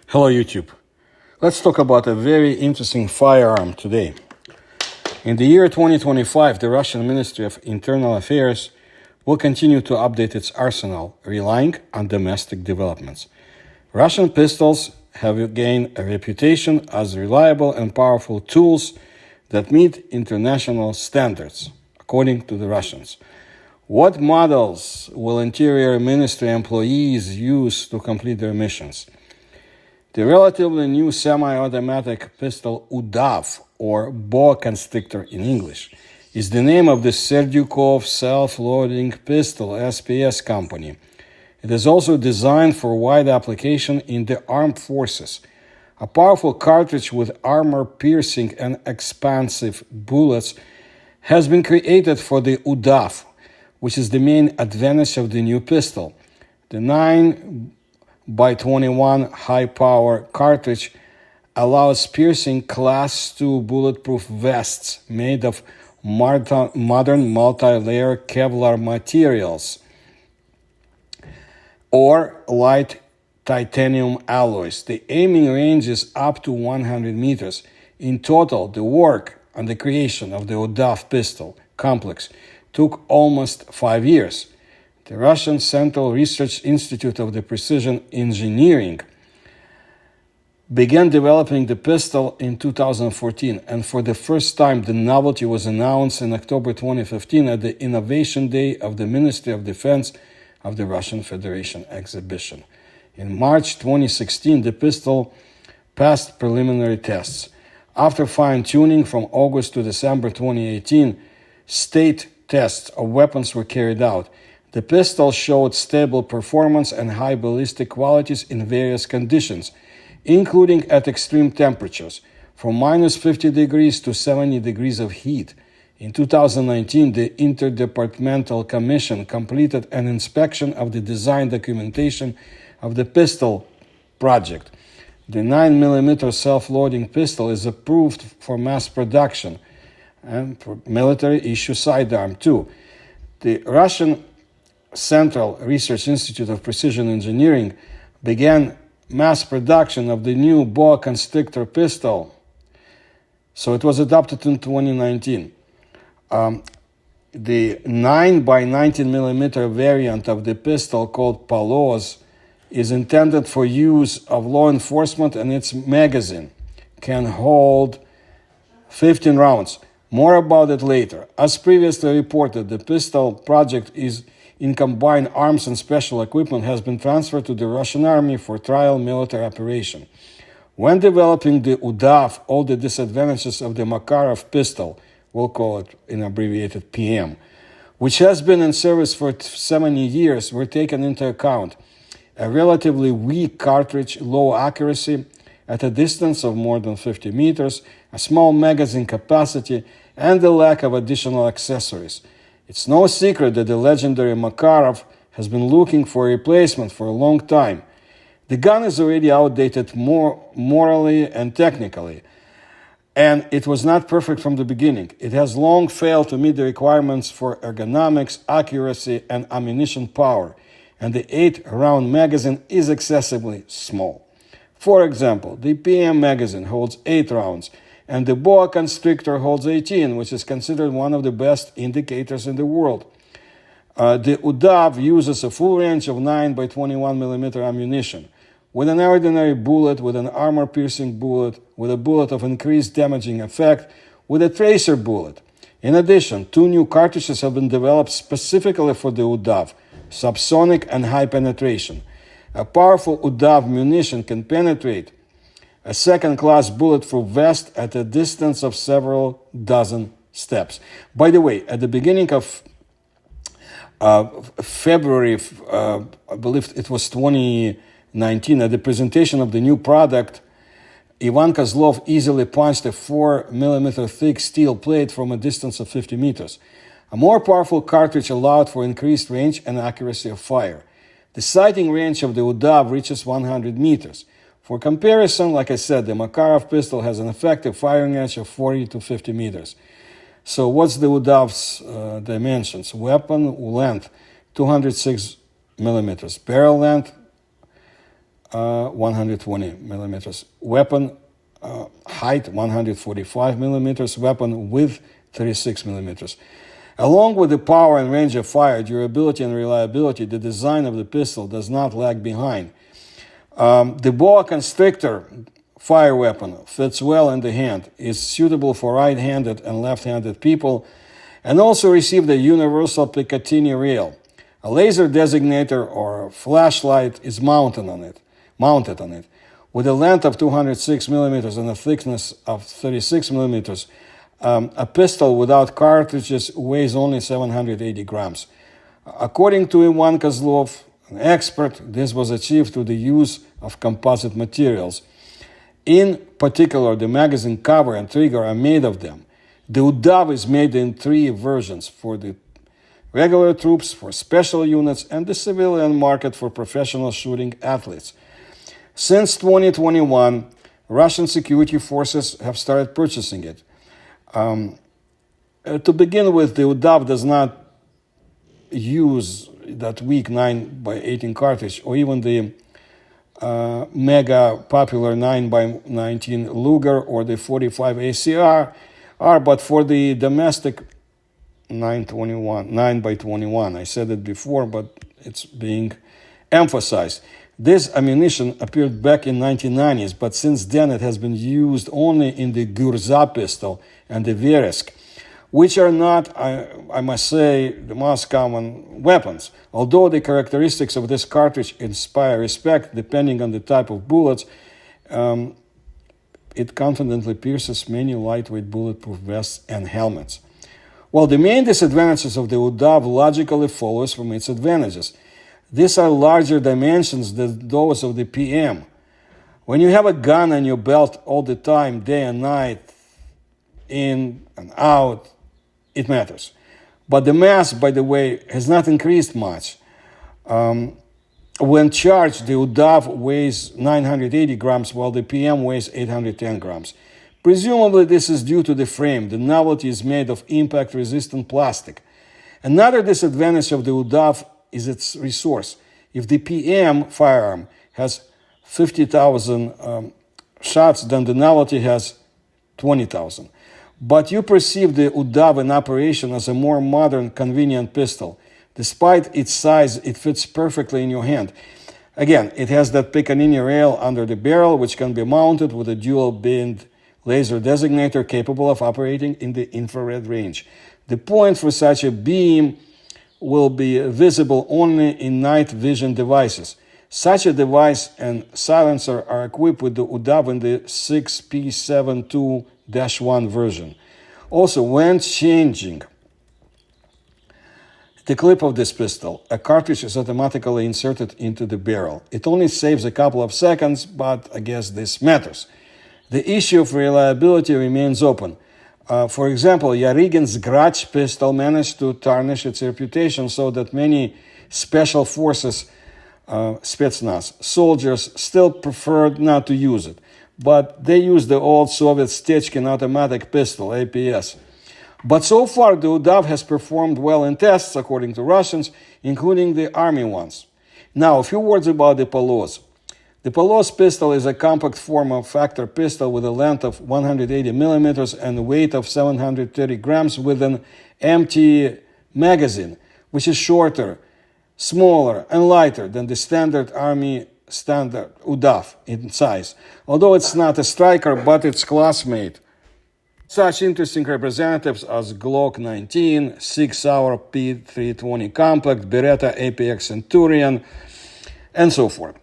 Hello YouTube. Let's talk about a very interesting firearm today. In the year 2025, the Russian Ministry of Internal Affairs will continue to update its arsenal, relying on domestic developments. Russian pistols have gained a reputation as reliable and powerful tools that meet international standards, according to the Russians. What models will Interior Ministry employees use to complete their missions? The relatively new semi-automatic pistol Udav, or boa constrictor in English, is the name of the Serdyukov self-loading pistol SPS company. It is also designed for wide application in the armed forces. A powerful cartridge with armor-piercing and expansive bullets has been created for the Udav, which is the main advantage of the new pistol. The 9x21 high-power cartridge allows piercing Class II bulletproof vests made of modern multi-layer Kevlar materials or light titanium alloys. The aiming range is up to 100 meters. In total, the work on the creation of the Udav pistol complex took almost 5 years. The Russian Central Research Institute of the Precision Engineering began developing the pistol in 2014, and for the first time the novelty was announced in October 2015 at the Innovation Day of the Ministry of Defense of the Russian Federation exhibition. In March 2016, the pistol passed preliminary tests. After fine-tuning from August to December 2018, state tests of weapons were carried out. The pistol showed stable performance and high ballistic qualities in various conditions, including at extreme temperatures, from minus 50 degrees to 70 degrees of heat. In 2019, the Interdepartmental Commission completed an inspection of the design documentation of the pistol project. The 9mm self-loading pistol is approved for mass production and for military-issue sidearm too. The Russian Central Research Institute of Precision Engineering began mass production of the new boa constrictor pistol, so it was adopted in 2019. The 9x19mm variant of the pistol, called Palos, is intended for use of law enforcement, and its magazine can hold 15 rounds. More about it later. As previously reported, the pistol project in combined arms and special equipment has been transferred to the Russian Army for trial military operation. When developing the Udav, all the disadvantages of the Makarov pistol, we'll call it in abbreviated PM, which has been in service for 70 years, were taken into account. A relatively weak cartridge, low accuracy at a distance of more than 50 meters, a small magazine capacity, and the lack of additional accessories. It's no secret that the legendary Makarov has been looking for a replacement for a long time. The gun is already outdated morally and technically, and it was not perfect from the beginning. It has long failed to meet the requirements for ergonomics, accuracy, and ammunition power, and the 8-round magazine is excessively small. For example, the PM magazine holds 8 rounds, and the boa constrictor holds 18, which is considered one of the best indicators in the world. The Udav uses a full range of 9x21mm ammunition, with an ordinary bullet, with an armor-piercing bullet, with a bullet of increased damaging effect, with a tracer bullet. In addition, 2 new cartridges have been developed specifically for the Udav, subsonic and high penetration. A powerful Udav munition can penetrate a second-class bulletproof vest at a distance of several dozen steps. By the way, at the beginning of February, I believe it was 2019, at the presentation of the new product, Ivan Kozlov easily punched a 4mm thick steel plate from a distance of 50 meters. A more powerful cartridge allowed for increased range and accuracy of fire. The sighting range of the Udav reaches 100 meters. For comparison, like I said, the Makarov pistol has an effective firing range of 40 to 50 meters. So what's the Udav's dimensions? Weapon length, 206 millimeters. Barrel length, 120 millimeters. Weapon height 145 millimeters. Weapon width 36 millimeters. Along with the power and range of fire, durability and reliability, the design of the pistol does not lag behind. The boa constrictor fire weapon fits well in the hand, is suitable for right-handed and left-handed people, and also received a universal Picatinny rail. A laser designator or flashlight is mounted on it. With a length of 206 millimeters and a thickness of 36 millimeters, a pistol without cartridges weighs only 780 grams. According to Ivan Kozlov, an expert, this was achieved through the use of composite materials. In particular, the magazine cover and trigger are made of them. The Udav is made in 3 versions: for the regular troops, for special units, and the civilian market for professional shooting athletes. Since 2021, Russian security forces have started purchasing it. To begin with, the Udav does not use that weak 9x18 cartridge or even the mega popular 9x19 Luger or the 45 ACR, but for the domestic 9x21, I said it before, but it's being emphasized. This ammunition appeared back in 1990s, but since then it has been used only in the Gurza pistol and the Veresk, which are not, I must say, the most common weapons. Although the characteristics of this cartridge inspire respect, depending on the type of bullets, it confidently pierces many lightweight bulletproof vests and helmets. Well, the main disadvantages of the Udav logically follows from its advantages. These are larger dimensions than those of the PM. When you have a gun on your belt all the time, day and night, in and out, it matters. But the mass, by the way, has not increased much. When charged, the Udav weighs 980 grams, while the PM weighs 810 grams. Presumably, this is due to the frame. The novelty is made of impact-resistant plastic. Another disadvantage of the Udav is its resource. If the PM firearm has 50,000 shots, then the novelty has 20,000. But you perceive the Udav in operation as a more modern, convenient pistol. Despite its size, it fits perfectly in your hand. Again, it has that Picatinny rail under the barrel, which can be mounted with a dual-beamed laser designator capable of operating in the infrared range. The point for such a beam will be visible only in night vision devices. Such a device and silencer are equipped with the Udav in the 6P72-1 version. Also, when changing the clip of this pistol, a cartridge is automatically inserted into the barrel. It only saves a couple of seconds, but I guess this matters. The issue of reliability remains open. For example, Yarigin's Grach pistol managed to tarnish its reputation so that many special forces, Spetsnaz, soldiers still preferred not to use it. But they used the old Soviet Stechkin automatic pistol, APS. But so far, the Udav has performed well in tests, according to Russians, including the army ones. Now, a few words about the Palos. The Palos pistol is a compact form factor pistol with a length of 180 millimeters and a weight of 730 grams with an empty magazine, which is shorter, smaller, and lighter than the standard army standard Udav in size. Although it's not a striker, but its classmate. Such interesting representatives as Glock 19, 6-hour P320 Compact, Beretta APX Centurion, and so forth,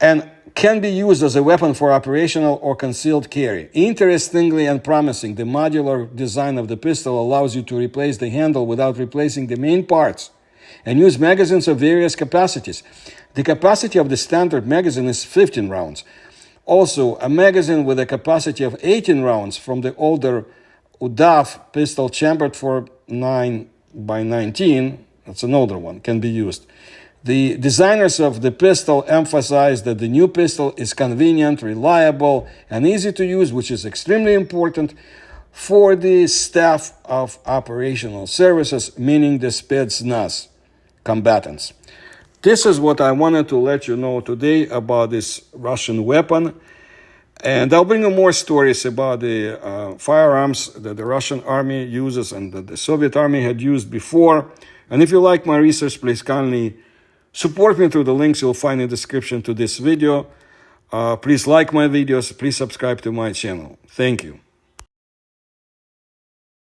and can be used as a weapon for operational or concealed carry. Interestingly and promising, the modular design of the pistol allows you to replace the handle without replacing the main parts and use magazines of various capacities. The capacity of the standard magazine is 15 rounds. Also, a magazine with a capacity of 18 rounds from the older Udav pistol chambered for 9x19, that's an older one, can be used. The designers of the pistol emphasize that the new pistol is convenient, reliable, and easy to use, which is extremely important for the staff of operational services, meaning the Spetsnaz combatants. This is what I wanted to let you know today about this Russian weapon. And I'll bring you more stories about the firearms that the Russian army uses and that the Soviet army had used before. And if you like my research, please kindly support me through the links you'll find in the description to this video. Please like my videos. Please subscribe to my channel. Thank you.